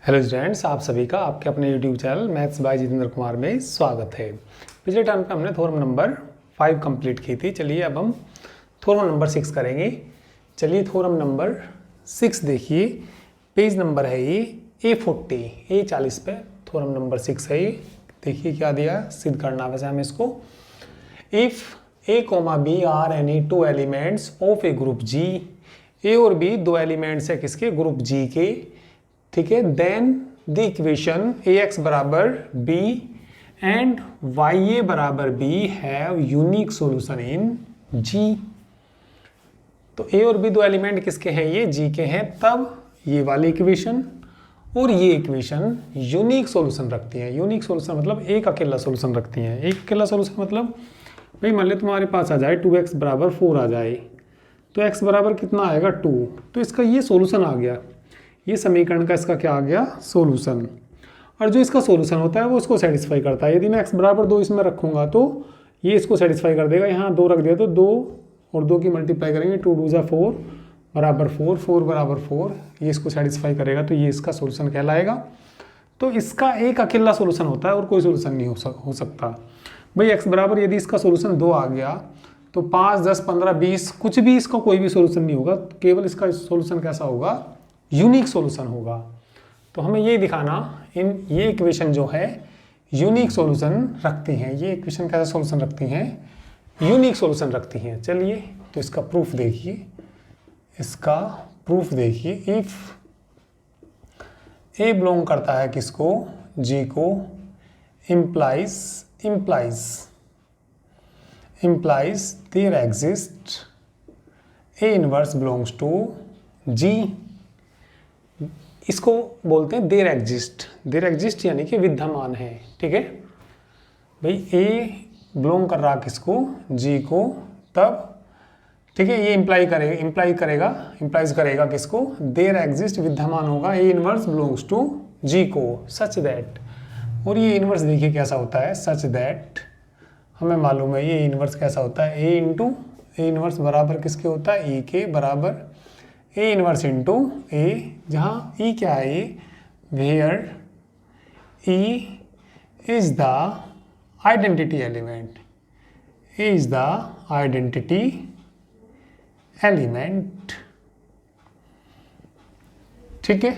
Hello students, आप सभी का आपके अपने YouTube channel maths by Jitendra Kumar में स्वागत है। पिछले टर्म पे हमने थ्योरम नंबर 5 कंप्लीट की थी। चलिए अब हम थ्योरम नंबर 6 करेंगे। चलिए थ्योरम नंबर 6 देखिए, पेज नंबर है ये A40 A40 पे थ्योरम नंबर 6 है ये। देखिए क्या दिया, सिद्ध करना वैसे हमें इसको। If A, B are any two elements of a group G, A और B दो एलिमेंट्स है किसके, ग्रुप G के, ठीक है। देन द इक्वेशन ax बराबर b एंड ya बराबर b have unique solution in g। तो a और b दो एलिमेंट किसके हैं, ये g के हैं। तब ये वाली इक्वेशन और ये इक्वेशन यूनिक सॉल्यूशन रखती हैं। यूनिक सॉल्यूशन मतलब एक अकेला सॉल्यूशन रखती हैं। एक अकेला सॉल्यूशन मतलब भाई मान लो तुम्हारे पास आ जाए 2x बराबर 4 आ जाए, तो x बराबर कितना आएगा 2, तो इसका ये सॉल्यूशन आ गया। ये समीकरण का इसका क्या आ गया, सॉल्यूशन। और जो इसका सॉल्यूशन होता है वो इसको सेटिस्फाई करता है। यदि मैं x बराबर 2 इसमें रखूंगा तो ये इसको सेटिस्फाई कर देगा। यहाँ 2 रख दिया तो 2 और 2 की मल्टीप्लाई करेंगे, 2 2 जा 4 बराबर 4, 4 बराबर 4, ये इसको सेटिस्फाई करेगा तो ये इसका सॉल्यूशन कहलाएगा। तो इसका एक अकेला सॉल्यूशन होता है और कोई सॉल्यूशन नहीं हो सकता। भाई x बराबर यदि इसका सॉल्यूशन 2 आ गया तो 5 10 15 20 कुछ भी इसका कोई भी सॉल्यूशन नहीं होगा, केवल इसका सॉल्यूशन कैसा होगा, यूनिक सॉल्यूशन होगा। तो हमें ये दिखाना, ये इक्वेशन जो है यूनिक सॉल्यूशन रखती हैं। ये इक्वेशन कैसा सॉल्यूशन रखती हैं, यूनिक सॉल्यूशन रखती हैं। चलिए तो इसका प्रूफ देखिए, इसका प्रूफ देखिए। इफ ए बिलोंग करता है किसको, जी को, implies there exists A inverse belongs to G। इसको बोलते हैं देयर एग्जिस्ट यानी कि विद्यमान है, ठीक है। भाई ए बिलोंग कर रहा किसको, जी को, तब ठीक है ये इंप्लाइज करेगा किसको, देयर एग्जिस्ट विद्यमान होगा, ए इनवर्स बिलोंग्स टू जी को, सच दैट। और ये इनवर्स देखिए कैसा होता है, सच दैट हमें मालूम है ये इनवर्स कैसा होता है, ए इनवर्स बराबर किसके होता है, ई के बराबर ए इनवर्स इंटू ए, जहाँ ई क्या है, ये where e is the identity element, a is the identity element, ठीक है।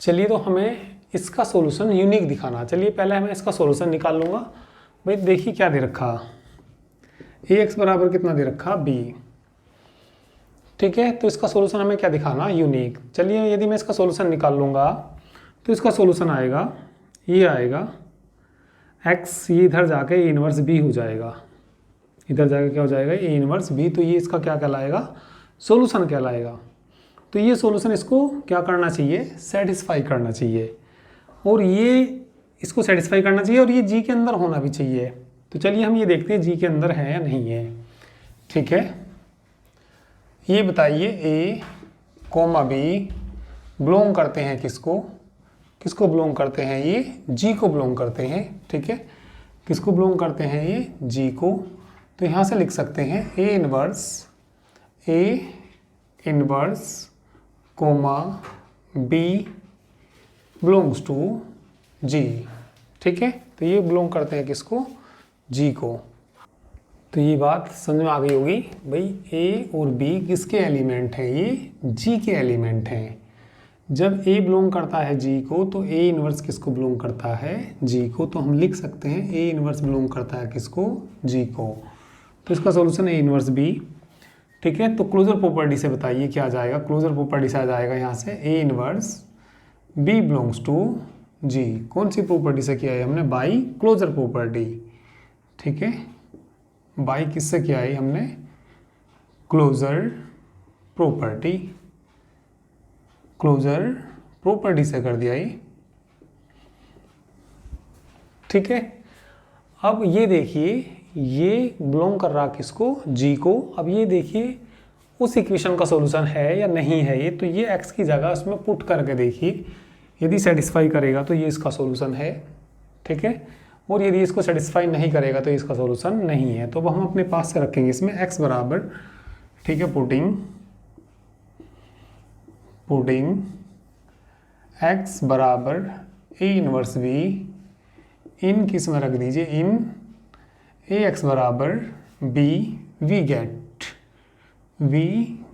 चलिए तो हमें इसका सॉल्यूशन यूनिक दिखाना। चलिए पहले मैं इसका सॉल्यूशन निकाल लूंगा। भाई देखिए क्या दे रखा, ax बराबर कितना दे रखा, b, ठीक है। तो इसका सॉल्यूशन हमें क्या दिखाना, यूनिक। चलिए यदि मैं इसका सॉल्यूशन निकाल लूंगा तो इसका सॉल्यूशन आएगा, ये आएगा x, ये इधर जाके ए इनवर्स b हो जाएगा, इधर जाके क्या हो जाएगा, ए इनवर्स b। तो ये इसका क्या कहलाएगा, सॉल्यूशन कहलाएगा। तो ये सॉल्यूशन इसको क्या करना चाहिए, सेटिस्फाई करना चाहिए, और ये इसको सेटिस्फाई करना चाहिए, और ये जी के अंदर होना भी चाहिए। तो चलिए हम ये देखते हैं जी के अंदर है या नहीं है, ठीक है। ये बताइए ए कोमा बी बिलोंग करते हैं किसको, बिलोंग करते हैं, ये जी को बिलोंग करते हैं, ठीक है। किसको बिलोंग करते हैं, ये जी को। तो यहाँ से लिख सकते हैं a inverse comma b belongs to G, ठीक है। तो ये बिलोंग करते हैं किसको, जी को। तो ये बात समझ में आ गई होगी। भाई ए और बी किसके एलिमेंट हैं, ये जी के एलिमेंट हैं। जब ए बिलोंग करता है जी को तो ए इनवर्स किसको बिलोंग करता है, जी को। तो हम लिख सकते हैं ए इनवर्स बिलोंग करता है किसको, जी को। तो इसका सॉल्यूशन ए इनवर्स बी, ठीक है। तो क्लोजर प्रॉपर्टी से बताइए क्या आ जाएगा, क्लोजर प्रॉपर्टी से आ जाएगा यहाँ से a inverse b belongs to G. कौन सी प्रॉपर्टी से किया है हमने, बाई क्लोजर प्रॉपर्टी, ठीक है। बाई किससे किया है हमने, क्लोजर प्रॉपर्टी से कर दिया ये, ठीक है। अब ये देखिए ये बिलोंग कर रहा किसको, जी को। अब ये देखिए उस इक्वेशन का सॉल्यूशन है या नहीं है ये, तो ये x की जगह उसमें पुट करके देखिए, यदि सेटिस्फाई करेगा तो ये इसका सॉल्यूशन है, ठीक है। और यदि इसको सेटिस्फाई नहीं करेगा तो इसका सॉल्यूशन नहीं है। तो अब हम अपने पास से रखेंगे इसमें x बराबर, ठीक है, पुटिंग x बराबर ए इनवर्स बी, इन किस में रख दीजिए, इन ए एक्स बराबर बी, वी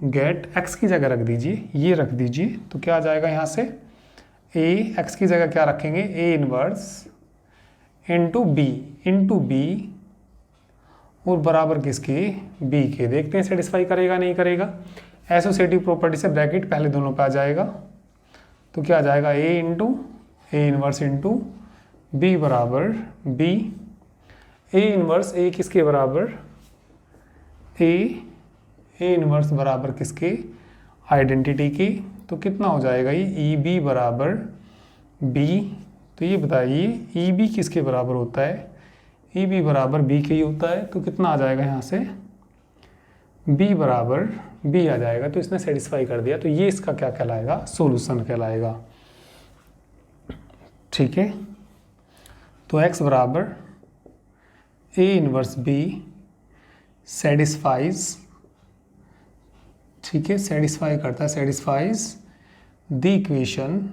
गेट x की जगह रख दीजिए, ये रख दीजिए, तो क्या आ जाएगा यहाँ से, ए एक्स की जगह क्या रखेंगे, ए इनवर्स इंटू बी और बराबर किसके, बी के। देखते हैं सेटिस्फाई करेगा नहीं करेगा। एसोसिएटिव प्रॉपर्टी से ब्रैकेट पहले दोनों पे आ जाएगा, तो क्या आ जाएगा, ए इनवर्स इंटू बी बराबर बी, ए इनवर्स ए किसके बराबर, ए इनवर्स बराबर किसके, आइडेंटिटी के। तो कितना हो जाएगा ये, ई बी बराबर बी। तो ये बताइए ई बी किसके बराबर होता है, ई बी बराबर बी के ही होता है। तो कितना आ जाएगा यहाँ से, बी बराबर बी आ जाएगा। तो इसने सेटिस्फाई कर दिया। तो ये इसका क्या कहलाएगा, सॉल्यूशन कहलाएगा। ठीक है, तो x बराबर ए इनवर्स बी सेटिस्फाइज, ठीक है, सेटिस्फाई करता है, satisfies the equation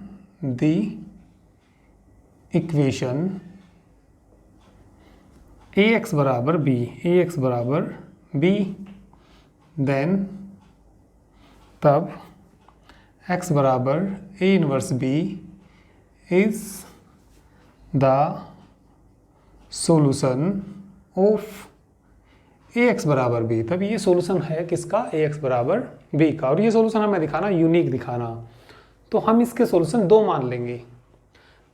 a x बराबर बी, देन तब x बराबर a inverse b is the solution of a x बराबर बी। तब ये सॉल्यूशन है किसका, ए एक्स बराबर बी का। और ये सॉल्यूशन हमें दिखाना, यूनिक दिखाना। तो हम इसके सॉल्यूशन 2 मान लेंगे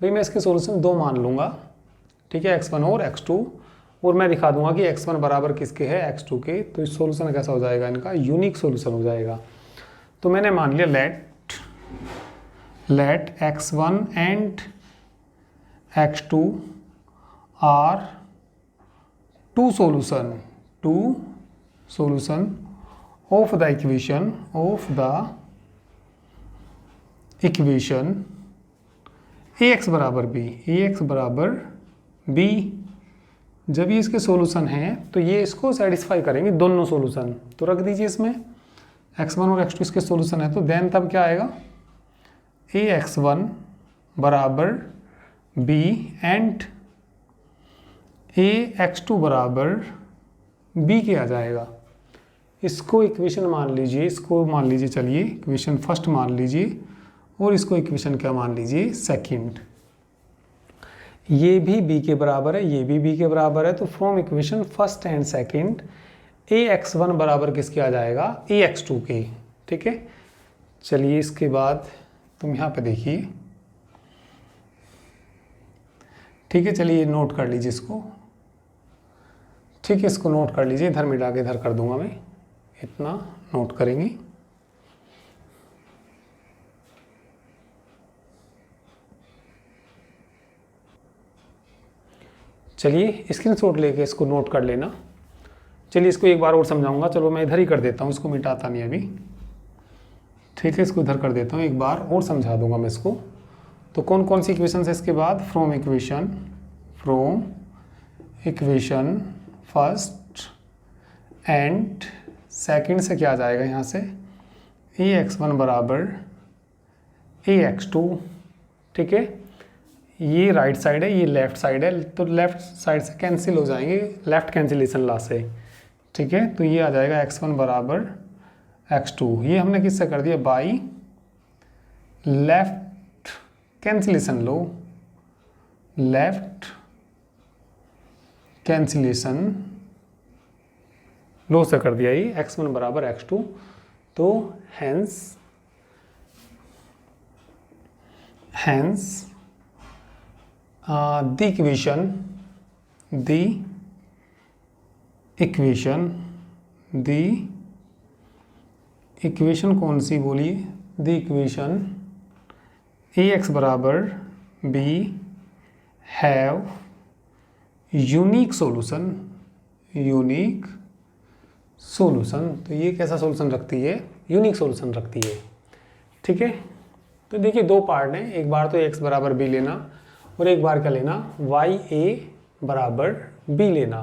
भाई, मैं इसके सॉल्यूशन 2 मान लूँगा, ठीक है, x1 और x2, और मैं दिखा दूंगा कि x1 बराबर किसके है, x2 के। तो इस सॉल्यूशन कैसा हो जाएगा, इनका यूनिक सॉल्यूशन हो जाएगा। तो मैंने मान लिया let x1 and x2 are two solution of the equation a x बराबर बी। जब ये इसके सॉल्यूशन हैं तो ये इसको सेटिस्फाई करेंगे, दोनों सॉल्यूशन। तो रख दीजिए इसमें x1 और x2 इसके सॉल्यूशन है। तो देन तब क्या आएगा, ए x1 बराबर बी एंड ए x2 बराबर बी के आ जाएगा। इसको इक्वेशन मान लीजिए, चलिए इक्वेशन फर्स्ट मान लीजिए, और इसको इक्वेशन क्या मान लीजिए, सेकंड। ये भी b के बराबर है, ये भी b के बराबर है। तो from equation first and second A x1 बराबर किसके आ जाएगा, ए x2 के। ठीक है, चलिए इसके बाद तुम यहाँ पे देखिए, ठीक है, चलिए नोट कर लीजिए इसको, ठीक है, इसको नोट कर लीजिए, इधर मिटा के इधर कर दूंगा मैं, इतना नोट करेंगे। चलिए स्क्रीनशॉट लेके इसको नोट कर लेना। चलिए इसको एक बार और समझाऊंगा, चलो मैं इधर ही कर देता हूँ, इसको मिटाता नहीं अभी, ठीक है, इसको इधर कर देता हूँ, एक बार और समझा दूंगा मैं इसको। तो कौन कौन सी इक्वेशन है इसके बाद, from equation first and second से क्या आ जाएगा यहाँ से, ए x1 बराबर ए x2, ठीक है, ये राइट साइड है, ये लेफ्ट साइड है, तो लेफ्ट साइड से कैंसिल हो जाएंगे, लेफ्ट कैंसिलेशन ला से, ठीक है। तो ये आ जाएगा x1 बराबर x2, ये हमने किससे कर दिया, by left cancellation law, left cancellation law से कर दिया ये x1 बराबर x2। तो हैंस द इक्वेशन कौन सी बोलिए, द इक्वेशन ए एक्स बराबर बी हैव यूनिक सॉल्यूशन। तो ये कैसा सॉल्यूशन रखती है, यूनिक सॉल्यूशन रखती है, ठीक है। तो देखिए दो पार्ट हैं, एक बार तो x बराबर बी लेना और एक बार क्या लेना, वाई ए बराबर बी लेना।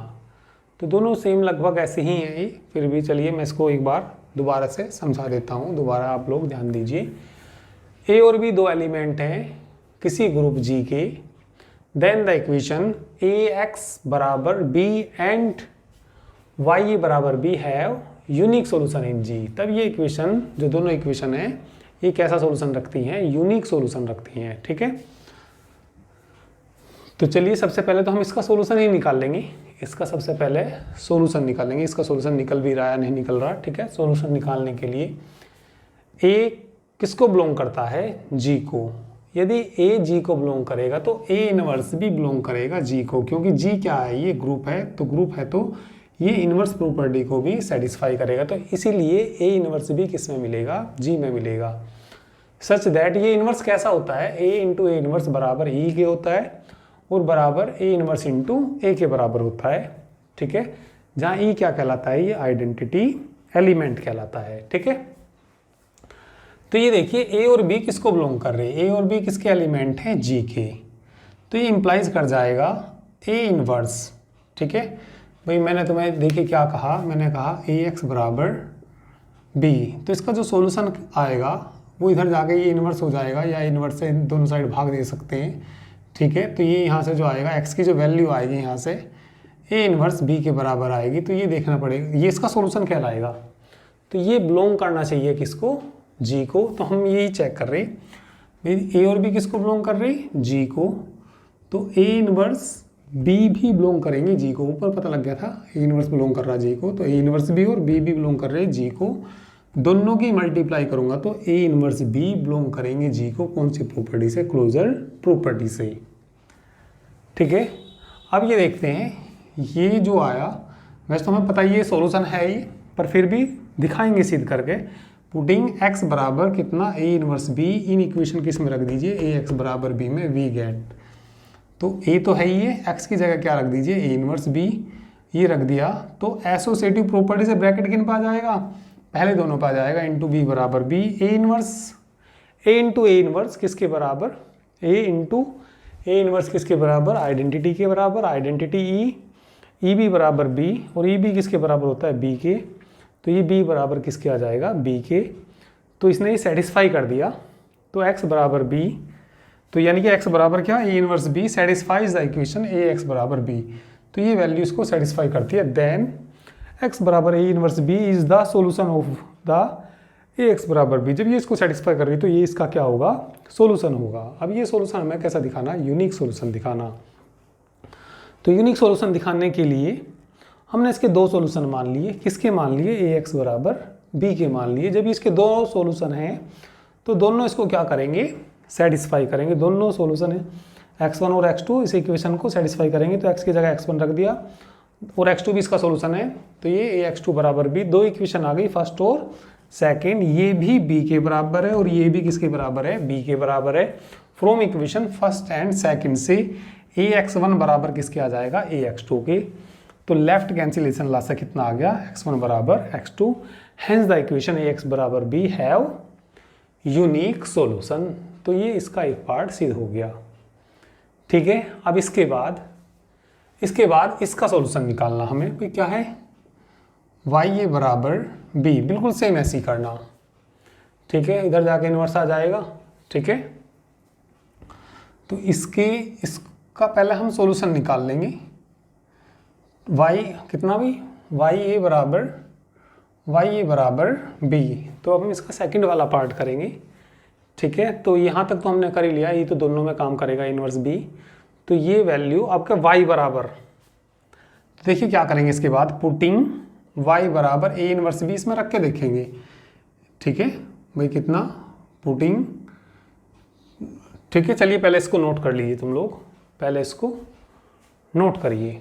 तो दोनों सेम लगभग ऐसे ही हैं ये, फिर भी चलिए मैं इसको एक बार दोबारा से समझा देता हूँ, दोबारा आप लोग ध्यान दीजिए। ए और बी दो एलिमेंट हैं किसी ग्रुप जी के, then the equation a x बराबर बी एंड वाई बराबर b have unique solution in G. तब ये इक्वेशन, जो दोनों इक्वेशन है, ये कैसा सॉल्यूशन रखती हैं? यूनिक सॉल्यूशन रखती हैं। ठीक है, तो चलिए सबसे पहले तो हम इसका सॉल्यूशन ही निकाल लेंगे। इसका सबसे पहले सॉल्यूशन निकालेंगे। इसका सॉल्यूशन निकल भी रहा है, नहीं निकल रहा। ठीक है, सॉल्यूशन निकालने के लिए ए किसको बिलोंग करता है? जी को। यदि ए जी को बिलोंग करेगा तो ए इनवर्स भी बिलोंग करेगा जी को, क्योंकि जी क्या है? ये ग्रुप है, तो ग्रुप है तो ये इनवर्स प्रॉपर्टी को भी सेटिस्फाई करेगा। तो इसीलिए ए इनवर्स भी किस में मिलेगा? जी में मिलेगा। सच दैट ये इनवर्स कैसा होता है? ए इंटू ए इनवर्स बराबर ई के होता है और बराबर ए इनवर्स इंटू ए के बराबर होता है। ठीक है, जहाँ ई क्या कहलाता है? ये आइडेंटिटी एलिमेंट कहलाता है। ठीक है, तो ये देखिए ए और बी किसको बिलोंग कर रहे हैं? ए और बी किसके एलिमेंट हैं? जी के। तो ये इंप्लाइज कर जाएगा ए इनवर्स। ठीक है भाई, मैंने तुम्हें देखिए क्या कहा, मैंने कहा ए एक्स बराबर बी, तो इसका जो सॉल्यूशन आएगा वो इधर जाके ये इनवर्स हो जाएगा, या इनवर्स से दोनों साइड भाग दे सकते हैं। ठीक है, तो ये यहाँ से जो आएगा एक्स की जो वैल्यू आएगी यहाँ से ए इनवर्स बी के बराबर आएगी। तो ये देखना पड़ेगा, ये इसका सॉल्यूशन कहलाएगा। तो ये बिलोंग करना चाहिए किसको? जी को। तो हम यही चेक कर रहे हैं ए और बी किसको बिलोंग कर रहे हैं? जी को। तो ए इनवर्स बी भी बिलोंग करेंगे जी को। ऊपर पता लग गया था ए इनवर्स बिलोंग कर रहा है जी को, तो ए इनवर्स बी और बी भी बिलोंग कर रहे हैं जी को। दोनों की मल्टीप्लाई करूंगा तो ए इनवर्स बी बिलोंग करेंगे जी को। कौन सी प्रॉपर्टी से? क्लोजर प्रॉपर्टी से। ठीक है, अब ये देखते हैं, ये जो आया, वैसे तो हमें पता ही ये सॉल्यूशन है ही, पर फिर भी दिखाएंगे सिद्ध करके। पुटिंग x बराबर कितना? ए इनवर्स बी इन इक्वेशन किस में रख दीजिए? ए एक्स बराबर बी में वी गेट। तो ए तो है ही है, x की जगह क्या रख दीजिए? ए इनवर्स बी, ये रख दिया। तो एसोसिएटिव प्रॉपर्टी से ब्रैकेट किन पा जाएगा? पहले दोनों पा जाएगा, इंटू बी बराबर b. A inverse, a into a inverse किसके बराबर? ए इंटू ए इनवर्स किसके बराबर? आइडेंटिटी के बराबर। आइडेंटिटी ई बी बराबर बी, और ई बी किसके बराबर होता है? बी के। तो ये बी बराबर किसके आ जाएगा? बी के। तो इसने ये सेटिस्फाई कर दिया। तो एक्स बराबर बी, तो यानी कि एक्स बराबर क्या? A inverse b satisfies the equation a x बराबर बी। तो ये वैल्यू इसको सेटिस्फाई करती है। देन एक्स बराबर a inverse b is the solution of the a x बराबर बी। जब ये इसको सेटिस्फाई कर रही है तो ये इसका क्या होगा? सोल्यूशन होगा। अब ये सोल्यूशन हमें कैसा दिखाना? यूनिक सोल्यूशन दिखाना। तो यूनिक सोल्यूशन दिखाने के लिए हमने इसके दो सोल्यूशन मान लिए। किसके मान लिए? ए एक्स बराबर बी के मान लिए। जब इसके दो सोल्यूशन हैं तो दोनों इसको क्या करेंगे? सेटिस्फाई करेंगे। दोनों सोल्यूशन है x1 और x2 इस इक्वेशन को सेटिस्फाई करेंगे। तो x की जगह x1 रख दिया और x2 भी इसका सोल्यूशन है। तो ये x2 बराबर b, दो इक्वेशन आ गई, फर्स्ट और सेकेंड। ये भी b के बराबर है और ये भी किसके बराबर है? b के बराबर है। From equation first and second से ax1 बराबर किसके आ जाएगा? ax2 के। तो लेफ्ट कैंसिलेशन ला से कितना आ गया? x1 बराबर x2। Hence the equation ax बराबर b हैव यूनिक सॉल्यूशन। तो ये इसका एक पार्ट सिद्ध हो गया। ठीक है, अब इसके बाद इसका सॉल्यूशन निकालना हमें। भाई क्या है? वाई ए बराबर बी, बिल्कुल सेम ऐसे ही करना। ठीक है, इधर जाके इनवर्स आ जाएगा। ठीक है, तो इसका पहले हम सॉल्यूशन निकाल लेंगे। वाई कितना भी? वाई ए बराबर बी। तो अब हम इसका सेकंड वाला पार्ट करेंगे। ठीक है, तो यहाँ तक तो हमने कर ही लिया, ये तो दोनों में काम करेगा, इनवर्स बी। तो ये वैल्यू आपका y बराबर, तो देखिए क्या करेंगे इसके बाद? पुटिंग y बराबर ए इनवर्स बी इसमें रख के देखेंगे। ठीक है भाई, कितना? पुटिंग, ठीक है, चलिए पहले इसको नोट कर लीजिए तुम लोग, पहले इसको नोट करिए।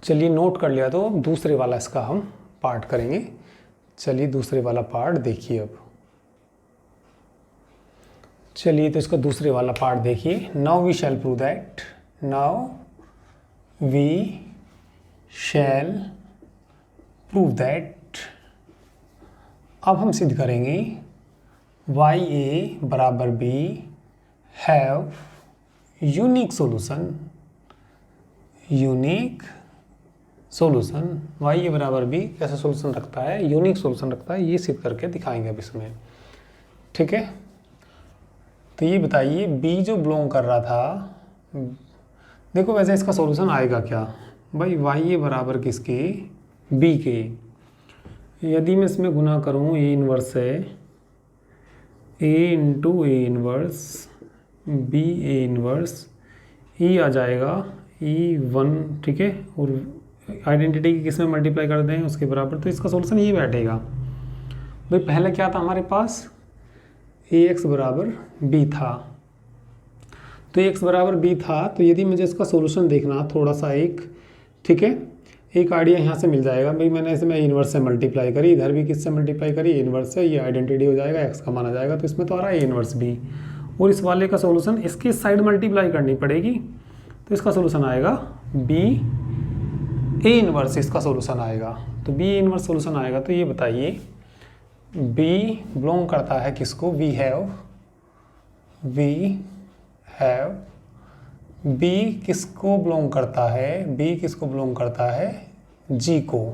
चलिए नोट कर लिया तो दूसरे वाला इसका हम पार्ट करेंगे। चलिए दूसरे वाला पार्ट देखिए। अब चलिए तो इसका दूसरे वाला पार्ट देखिए। Now we shall prove that, now we shall prove that, अब हम सिद्ध करेंगे वाई ए बराबर b have unique solution, unique solution y a बराबर बी कैसा सोल्यूशन रखता है, यूनिक सोल्यूशन रखता है, ये सिद्ध करके दिखाएंगे अब इसमें। ठीक है, तो ये बताइए बी जो बिलोंग कर रहा था, देखो वैसे इसका सोल्यूशन आएगा क्या भाई, वाई ए बराबर किसके, बी के। यदि मैं इसमें गुना करूँ ए इनवर्स है a into a inverse b a inverse, e आ जाएगा ई 1, ठीक है, और आइडेंटिटी की किस में मल्टीप्लाई कर दें उसके बराबर, तो इसका सोल्यूशन ये बैठेगा। भाई पहले क्या था हमारे पास, ए एक्स बराबर बी था, तो एक्स बराबर बी था, तो यदि मुझे इसका सोल्यूशन देखना थोड़ा सा एक, ठीक है, एक आइडिया यहाँ से मिल जाएगा। भाई मैंने इसमें इनवर्स से मल्टीप्लाई करी, इधर भी किससे मल्टीप्लाई करी, इनवर्स से, ये आइडेंटिटी हो जाएगा, एक्स का माना जाएगा, तो इसमें तो आ रहा है इनवर्स बी, और इस वाले का सोल्यूशन इसकी साइड मल्टीप्लाई करनी पड़ेगी, तो इसका सोल्यूशन आएगा बी ए इनवर्स, इसका सोल्यूशन आएगा, तो बी इनवर्स सोल्यूशन आएगा। तो ये बताइए बी बिलोंग करता है किसको, वी हैव, बी किसको बिलोंग करता है, बी किसको बिलोंग करता है, जी को,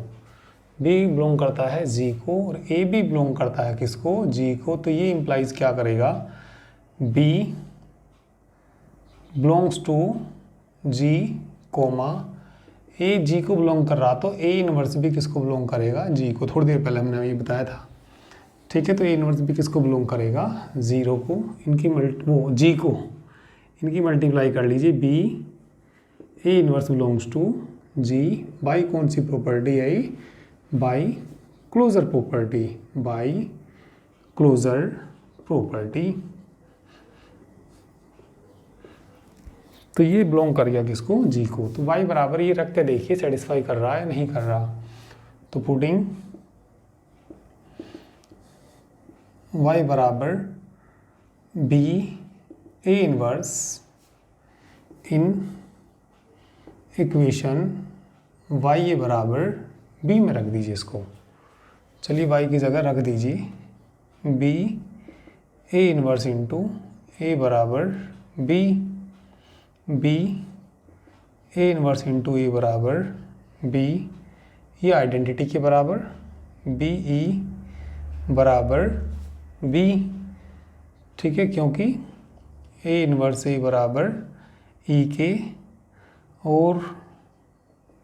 बी बिलोंग करता है जी को, और ए भी बिलोंग करता है किसको, जी को। तो ये इंप्लाइज क्या करेगा, b belongs to g comma, a g को बिलोंग कर रहा, तो ए इनवर्स भी किसको बिलोंग करेगा, जी को। थोड़ी देर पहले हमने ये बताया था, ठीक है, तो ए इनवर्स भी किसको बिलोंग करेगा, 0 को, इनकी वो जी को इनकी मल्टीप्लाई कर लीजिए, b a inverse belongs to g by कौन सी प्रॉपर्टी आई, by closure property, by closure property. तो ये बिलोंग कर गया किसको, जी को। तो y बराबर ये रख के देखिए सेटिस्फाई कर रहा है नहीं कर रहा, तो पुटिंग y बराबर b a inverse in equation y ए बराबर b में रख दीजिए इसको, चलिए y की जगह रख दीजिए b a inverse into a बराबर b, b a inverse into a बराबर b, ये आइडेंटिटी के बराबर, बी ई बराबर b, ठीक है, क्योंकि ए इनवर्स ए बराबर ई के, और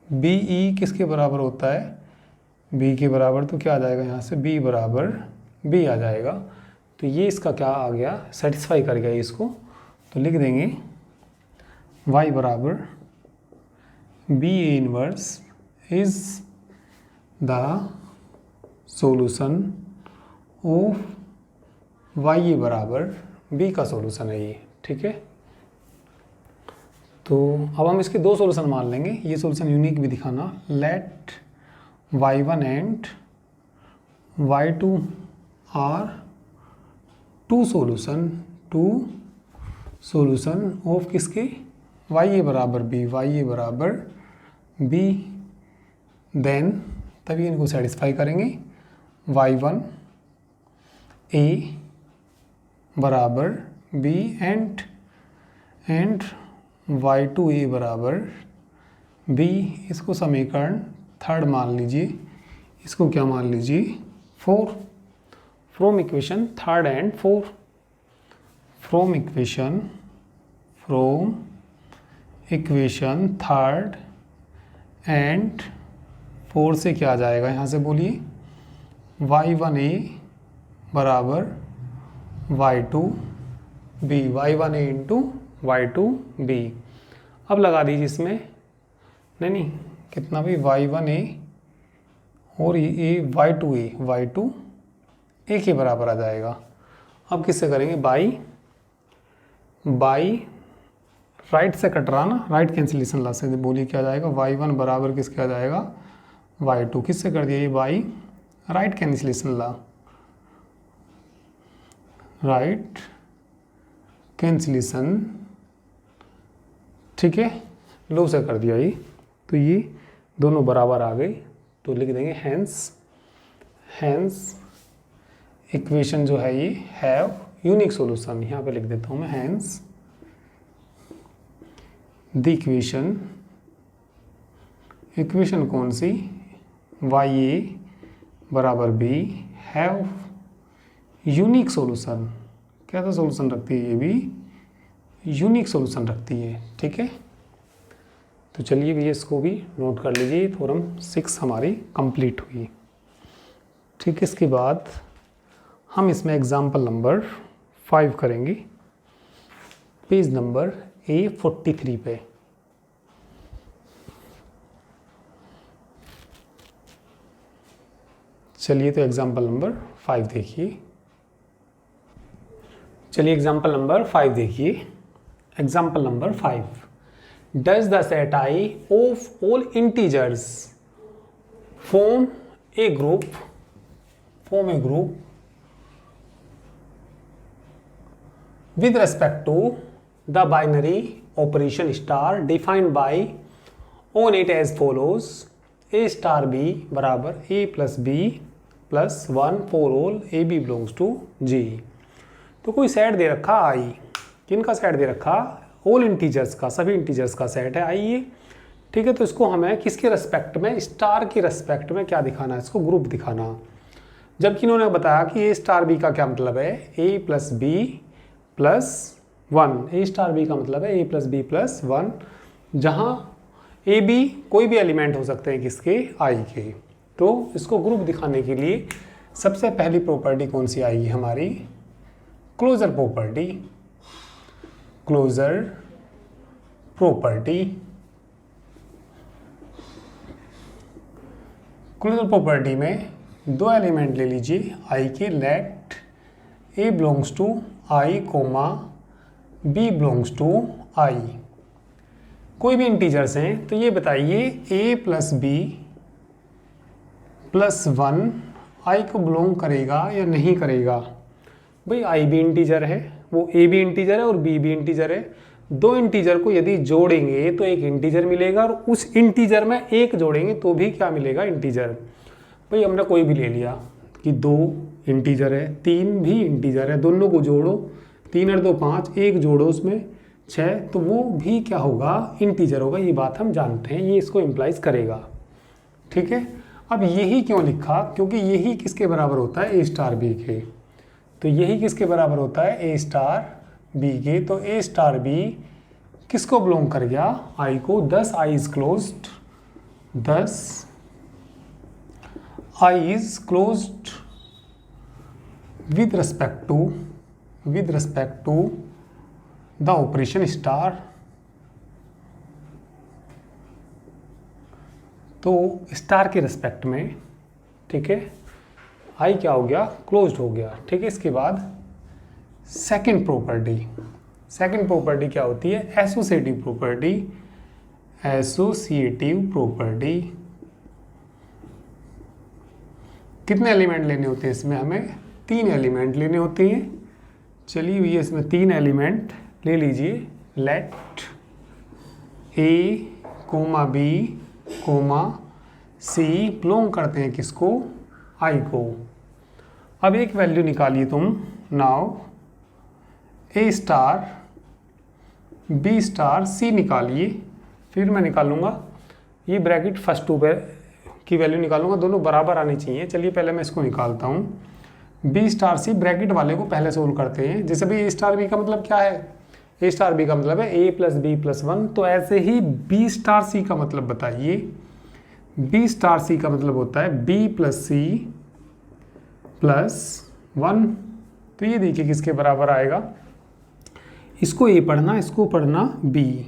बी ई किसके बराबर होता है, b के बराबर, तो क्या आ जाएगा यहाँ से b बराबर b आ जाएगा। तो ये इसका क्या आ गया, सेटिस्फाई कर गया इसको, तो लिख देंगे y बराबर b a inverse is the solution of y a बराबर बी का सोल्यूशन है ये, ठीक है। तो अब हम इसके दो सोल्यूशन मान लेंगे, ये सोल्यूशन यूनिक भी दिखाना, let y1 and y2 are two solution of किसके, y ए बराबर b, देन तभी इनको सेटिस्फाई करेंगे, y1 a बराबर b एंड y2 a बराबर b, इसको समीकरण थर्ड मान लीजिए, इसको क्या मान लीजिए 4, from equation third and 4, from equation third and 4 से क्या आ जाएगा यहाँ से बोलिए, y1a बराबर y2b, y1a इंटू y2b। अब लगा दीजिए इसमें, नहीं कितना भी y1a और ये y2a एक ही बराबर आ जाएगा। अब किससे करेंगे, बाई राइट से कट रहा ना, राइट कैंसिलेशन ला से बोलिए क्या आ जाएगा, y1 बराबर किसके आ जाएगा, y2, किससे कर दिया ये by right cancellation law, right cancellation, ठीक है, लो से कर दिया ये, तो ये दोनों बराबर आ गए, तो लिख देंगे हैंस इक्वेशन जो है ये हैव यूनिक सॉल्यूशन, यहाँ पे लिख देता हूँ मैं, हैंस द इक्वेशन इक्वेशन कौन सी, वाई ए बराबर बी हैव यूनिक सॉल्यूशन। क्या था सॉल्यूशन रखती है, ये भी यूनिक सॉल्यूशन रखती है। ठीक है, तो चलिए भैया इसको भी नोट कर लीजिए, थ्योरम 6 हमारी कंप्लीट हुई। ठीक है, इसके बाद हम इसमें एग्जाम्पल नंबर 5 करेंगे, पेज नंबर A43 पे। चलिए तो एग्जाम्पल नंबर 5 देखिए। चलिए एग्जाम्पल नंबर 5 देखिए। Example number 5, does the set I of all integers form A group with respect to the binary operation star defined by on it as follows, a star b बराबर a plus b plus 1 for all a b belongs to g। तो कोई set दे रखा आई, किनका set दे रखा, all integers का, सभी integers का set है आई ये। ठीक है, तो इसको हमें किसके रेस्पेक्ट में, स्टार के रेस्पेक्ट में क्या दिखाना है, इसको ग्रुप दिखाना। जबकि इन्होंने बताया कि ए स्टार बी का क्या मतलब है, ए प्लस बी प्लस 1, ए स्टार बी का मतलब है ए प्लस बी प्लस 1, जहाँ ए बी कोई भी एलिमेंट हो सकते हैं किसके, आई के। तो इसको ग्रुप दिखाने के लिए सबसे पहली प्रॉपर्टी कौन सी आएगी हमारी, closure property. Closure property, closure property में दो एलिमेंट ले लीजिए आई के, let A belongs to I comma b belongs to I. कोई भी इंटीजर्स हैं तो ये बताइए a plus b plus 1 I को बिलोंग करेगा या नहीं करेगा। भाई आई भी इंटीजर है, वो ए भी इंटीजर है और बी भी इंटीजर है। दो इंटीजर को यदि जोड़ेंगे तो एक इंटीजर मिलेगा और उस इंटीजर में एक जोड़ेंगे तो भी क्या मिलेगा, इंटीजर। भाई हमने कोई भी ले लिया कि 2 इंटीजर है, 3 भी इंटीजर है, दोनों को जोड़ो, 3 और 2 5, एक जोड़ो उसमें 6, तो वो भी क्या होगा, इंटीजर होगा। ये बात हम जानते हैं, ये इसको इम्प्लाइज करेगा। ठीक है, अब यही क्यों लिखा, क्योंकि यही किसके बराबर होता है, ए स्टार बी के। तो यही किसके बराबर होता है, ए स्टार बी के। तो ए स्टार बी किसको बिलोंग कर गया, आई को। 10 I is closed, 10 I is closed with respect to the operation star। तो स्टार के रिस्पेक्ट में, ठीक है, आई क्या हो गया, क्लोज्ड हो गया। ठीक है, इसके बाद सेकंड प्रॉपर्टी क्या होती है, एसोसिएटिव प्रॉपर्टी। कितने एलिमेंट लेने होते हैं इसमें, हमें 3 एलिमेंट लेने होते हैं। चलिए भैया इसमें 3 एलिमेंट ले लीजिए, let a comma b comma c belong करते हैं किसको, आई को। अब एक वैल्यू निकालिए तुम, नाउ ए स्टार बी स्टार सी निकालिए, फिर मैं निकालूंगा ये ब्रैकेट फर्स्ट 2 पे की वैल्यू निकालूंगा, दोनों बराबर आनी चाहिए। चलिए पहले मैं इसको निकालता हूँ, बी स्टार सी, ब्रैकेट वाले को पहले सोल्व करते हैं। जैसे भी ए स्टार बी का मतलब क्या है, ए स्टार बी का मतलब है ए प्लस बी प्लस 1, तो ऐसे ही बी स्टार सी का मतलब बताइए। बी स्टार सी का मतलब होता है बी प्लस सी प्लस 1। तो ये देखिए किसके बराबर आएगा, इसको ए पढ़ना, इसको पढ़ना बी,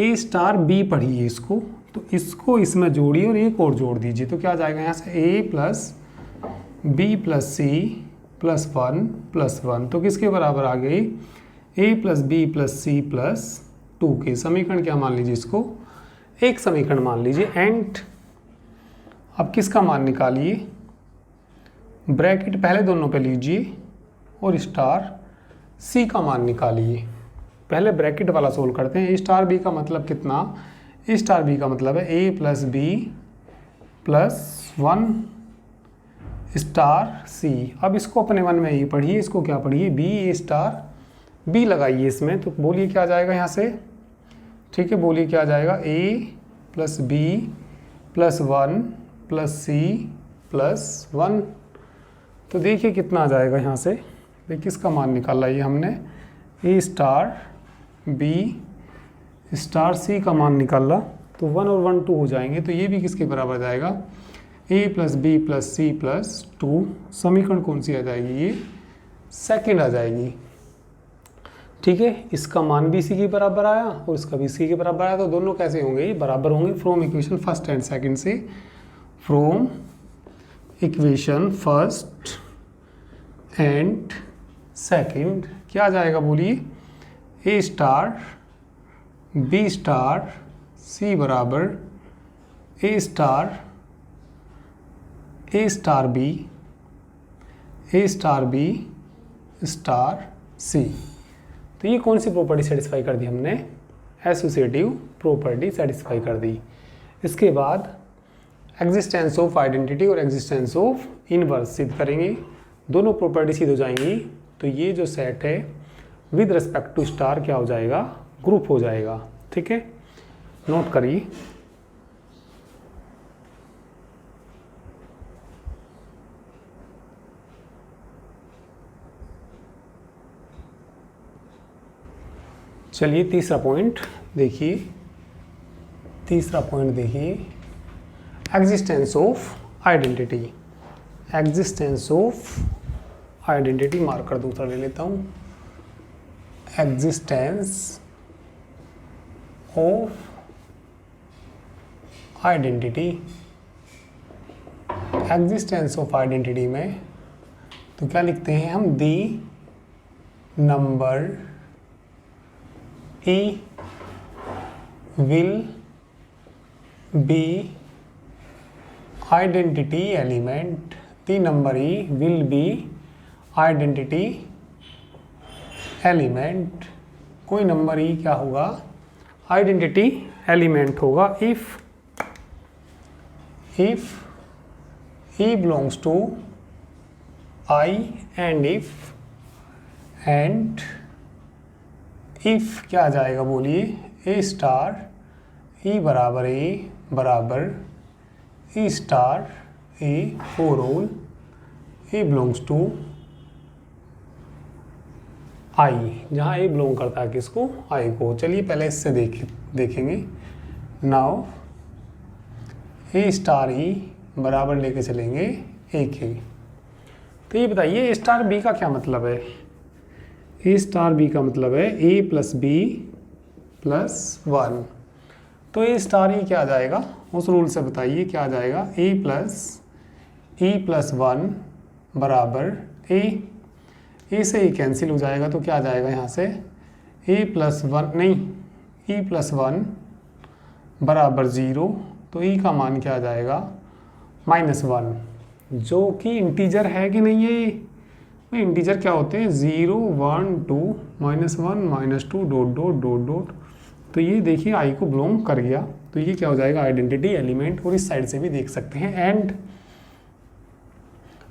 ए स्टार बी पढ़िए इसको, तो इसको इसमें जोड़िए और एक और जोड़ दीजिए, तो क्या आ जाएगा यहाँ से, a plus b plus c plus 1 plus 1। तो किसके बराबर आ गई, a plus b plus c plus 2 के। समीकरण क्या मान लीजिए इसको, एक समीकरण मान लीजिए। एंड अब किसका मान निकालिए, ब्रैकेट पहले दोनों पे लीजिए और स्टार सी का मान निकालिए। पहले ब्रैकेट वाला सोल्व करते हैं। ए स्टार बी का मतलब कितना, ए स्टार बी का मतलब है ए plus b plus 1 star c. अब इसको अपने मन में ये पढ़िए, इसको क्या पढ़िए, बी ए स्टार बी लगाइए इसमें, तो बोलिए क्या आ जाएगा यहाँ से। ठीक है, बोलिए क्या आ जाएगा, a plus b plus 1 plus c plus 1। तो देखिए कितना आ जाएगा यहाँ से, देखिए किसका मान निकाला ये हमने, ए स्टार बी स्टार सी का मान निकाला, तो 1 और 1 2 हो जाएंगे, तो ये भी किसके बराबर आ जाएगा, a plus b plus c plus 2। समीकरण कौन सी आ जाएगी, ये सेकंड आ जाएगी। ठीक है, इसका मान भी सी के बराबर आया और इसका भी सी के बराबर आया, तो दोनों कैसे होंगे, ये बराबर होंगे from equation first and second से। From equation first and second क्या आ जाएगा बोलिए, a star b star c बराबर a star b star c. तो ये कौन सी प्रॉपर्टी सेटिस्फाई कर दी हमने, एसोसिएटिव प्रॉपर्टी सेटिस्फाई कर दी। इसके बाद एग्जिस्टेंस ऑफ आइडेंटिटी और एग्जिस्टेंस ऑफ इनवर्स सिद्ध करेंगे, दोनों प्रॉपर्टी सिद्ध हो जाएंगी। तो ये जो सेट है विद रिस्पेक्ट टू स्टार क्या हो जाएगा, ग्रुप हो जाएगा। ठीक है, नोट करिए। चलिए तीसरा पॉइंट देखिए, existence of identity. Existence of identity marker दूसरा ले लेता हूँ, existence of identity. Existence of identity में तो क्या लिखते हैं हम, the number E will be identity element, the number E will be identity element। कोई नंबर E क्या होगा, आइडेंटिटी एलिमेंट होगा if E belongs to I and if क्या आ जाएगा बोलिए, ए स्टार ई बराबर e star a for all a belongs to I, जहाँ ए बिलोंग करता है किसको, आई को। चलिए पहले इससे देखेंगे। नाउ ए स्टार ई बराबर लेके चलेंगे ए के। तो ये बताइए ए स्टार बी का क्या मतलब है, ए स्टार बी का मतलब है ए प्लस बी प्लस 1। तो ए स्टार ई क्या आ जाएगा, उस रूल से बताइए क्या आ जाएगा, ए प्लस 1 बराबर ए से ही कैंसिल हो जाएगा, तो क्या आ जाएगा यहाँ से, ए प्लस 1 नहीं, ई प्लस 1 बराबर 0। तो ई का मान क्या आ जाएगा, -1, जो कि इंटीजर है कि नहीं है। इंटीजर क्या होते हैं, 0 1 2 -1 -2 ... तो ये देखिए आई को बिलोंग कर गया, तो ये क्या हो जाएगा, आइडेंटिटी एलिमेंट। और इस साइड से भी देख सकते हैं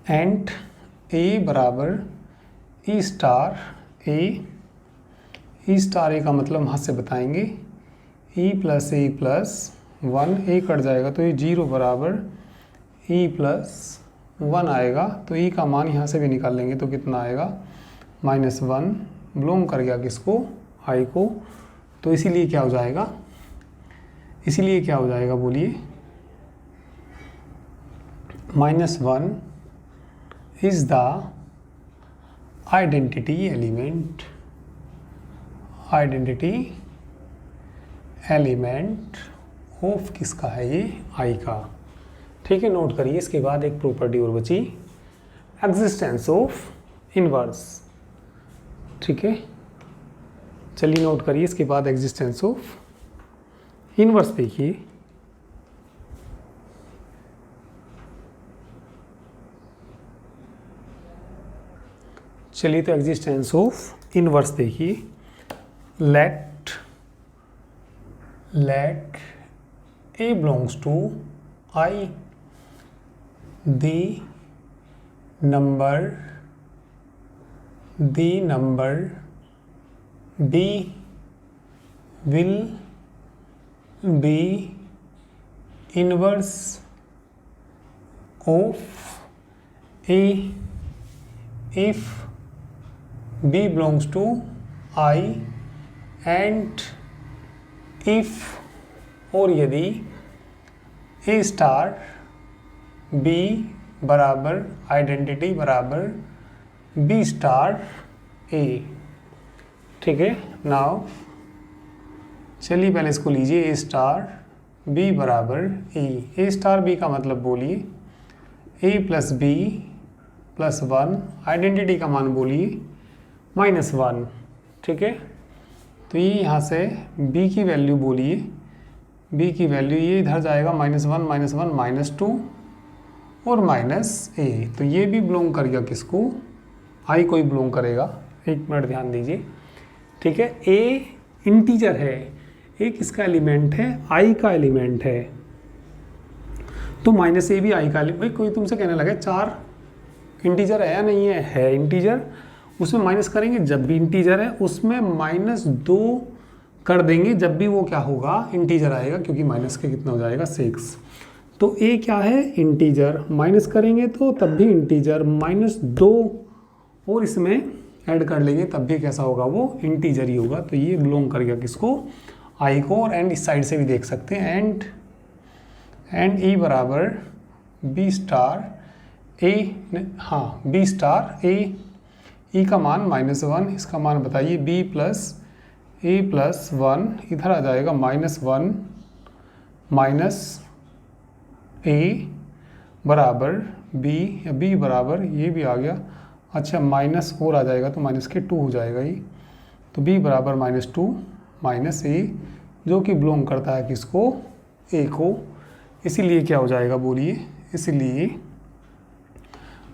एंड ए बराबर ई स्टार ए का मतलब वहाँ से बताएंगे ई प्लस 1 ए कट जाएगा, तो ये 0 बराबर ई प्लस 1 आएगा। तो ई का मान यहाँ से भी निकाल लेंगे, तो कितना आएगा, -1 बिलोंग कर गया किसको, आई को। तो इसीलिए क्या हो जाएगा बोलिए, -1 is the identity element of किसका है, ये आई का। ठीक है, नोट करिए। इसके बाद एक प्रॉपर्टी और बची, एग्जिस्टेंस ऑफ इनवर्स। ठीक है, चलिए नोट करिए। इसके बाद एग्जिस्टेंस ऑफ इनवर्स देखिए। चलिए तो एग्जिस्टेंस ऑफ इनवर्स देखिए। Let A belongs to I, the number B will be inverse of A if B belongs to I and if और यदि A स्टार B बराबर आइडेंटिटी बराबर B स्टार A। ठीक है, नाउ चलिए पहले इसको लीजिए। A स्टार B बराबर E। A स्टार B का मतलब बोलिए A plus B plus 1, identity का मान बोलिए -1। ठीक है, तो ये यहाँ से b की वैल्यू बोलिए, b की वैल्यू ये इधर जाएगा -1 -2 और -a, तो ये भी बिलोंग करेगा किसको, i को ही बिलोंग करेगा। एक मिनट ध्यान दीजिए। ठीक है, a इंटीजर है, a किसका एलिमेंट है, i का एलिमेंट है, तो -a भी i का एलिमेंट। भाई कोई तुमसे कहने लगे 4 इंटीजर है या नहीं है, है इंटीजर, उसमें माइनस करेंगे जब भी इंटीजर है, उसमें -2 कर देंगे जब भी वो क्या होगा, इंटीजर आएगा, क्योंकि माइनस के कितना हो जाएगा 6। तो a क्या है, इंटीजर, माइनस करेंगे तो तब भी इंटीजर, -2 और इसमें ऐड कर लेंगे तब भी कैसा होगा, वो इंटीजर ही होगा। तो ये बिलोंग करेगा किसको, i को। और एंड इस साइड से भी देख सकते हैं, एंड e बराबर b स्टार a, हाँ b स्टार a, e का मान -1, इसका मान बताइए b प्लस a प्लस 1, इधर आ जाएगा -1 माइनस a बराबर b, या b बराबर ये भी आ गया, अच्छा माइनस और आ जाएगा तो -2 हो जाएगा ये, तो b बराबर -2 माइनस a, जो कि बिलोंग करता है किसको, a को। इसीलिए क्या हो जाएगा बोलिए, इसीलिए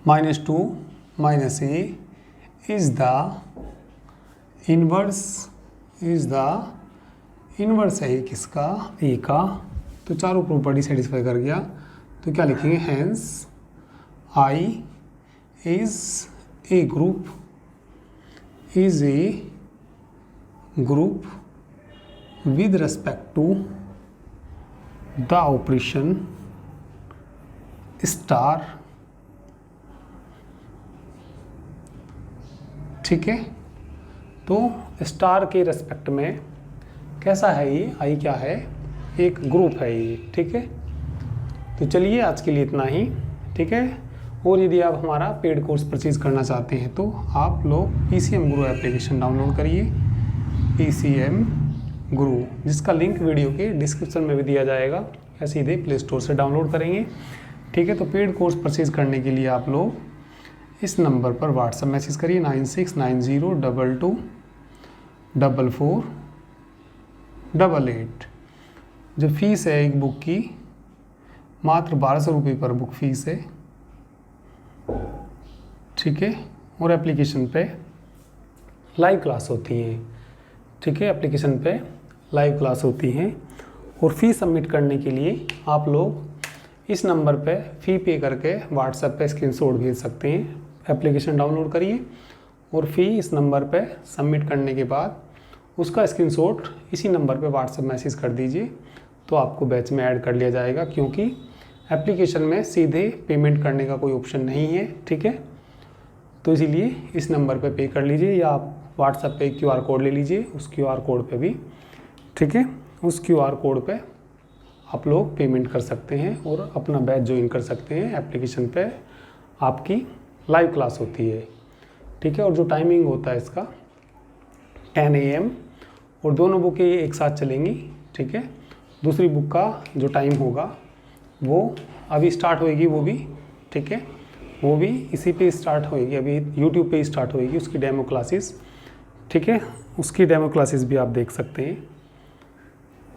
-2 minus a is the inverse है किसका, ए का। तो चारों प्रॉपर्टी सेटिस्फाई कर गया, तो क्या लिखेंगे, hence I is a group with respect to the operation star. ठीक है, तो स्टार के रेस्पेक्ट में कैसा है ये, आई क्या है, एक ग्रुप है ये। ठीक है, तो चलिए आज के लिए इतना ही। ठीक है, और यदि आप हमारा पेड कोर्स परचेज करना चाहते हैं तो आप लोग PCM गुरु एप्लीकेशन डाउनलोड करिए, PCM गुरु, जिसका लिंक वीडियो के डिस्क्रिप्शन में भी दिया जाएगा, या सीधे प्ले स्टोर से डाउनलोड करेंगे। ठीक है, तो पेड कोर्स परचेज करने के लिए आप लोग इस नंबर पर व्हाट्सएप मैसेज करिए 9690224488। जो फीस है एक बुक की मात्र 1200 रुपये पर बुक फीस है। ठीक है, और एप्लीकेशन पे लाइव क्लास होती है। ठीक है, एप्लीकेशन पे लाइव क्लास होती हैं, और फ़ी सबमिट करने के लिए आप लोग इस नंबर पे फ़ी पे करके व्हाट्सएप पे स्क्रीनशॉट भेज सकते हैं। एप्लीकेशन डाउनलोड करिए और फ़ी इस नंबर पे सबमिट करने के बाद उसका स्क्रीनशॉट इसी नंबर पे व्हाट्सएप मैसेज कर दीजिए, तो आपको बैच में ऐड कर लिया जाएगा, क्योंकि एप्लीकेशन में सीधे पेमेंट करने का कोई ऑप्शन नहीं है। ठीक है, तो इसीलिए इस नंबर पे पे कर लीजिए, या आप व्हाट्सएप पे QR कोड ले लीजिए, उस QR कोड पे भी, ठीक है, उस QR कोड पे आप लोग पेमेंट कर सकते हैं और अपना बैच ज्वाइन कर सकते हैं। एप्लीकेशन पे आपकी लाइव क्लास होती है। ठीक है, और जो टाइमिंग होता है इसका 10 AM, और दोनों बुकें एक साथ चलेंगी। ठीक है, दूसरी बुक का जो टाइम होगा वो अभी स्टार्ट होएगी, वो भी ठीक है, वो भी इसी पे स्टार्ट होएगी, अभी YouTube पे ही स्टार्ट होएगी उसकी डेमो क्लासेस। ठीक है, उसकी डेमो क्लासेस भी आप देख सकते हैं।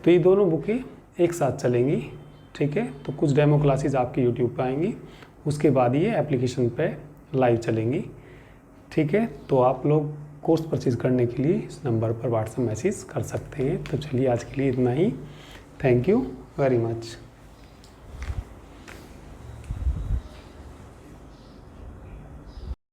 तो ये दोनों बुकें एक साथ चलेंगी। ठीक है, तो कुछ डेमो क्लासेस आपके YouTube पे आएंगी, उसके बाद ये एप्लीकेशन पे लाइव चलेंगी। ठीक है, तो आप लोग कोर्स परचेज करने के लिए इस नंबर पर व्हाट्सएप मैसेज कर सकते हैं। तो चलिए आज के लिए इतना ही। Thank you very much.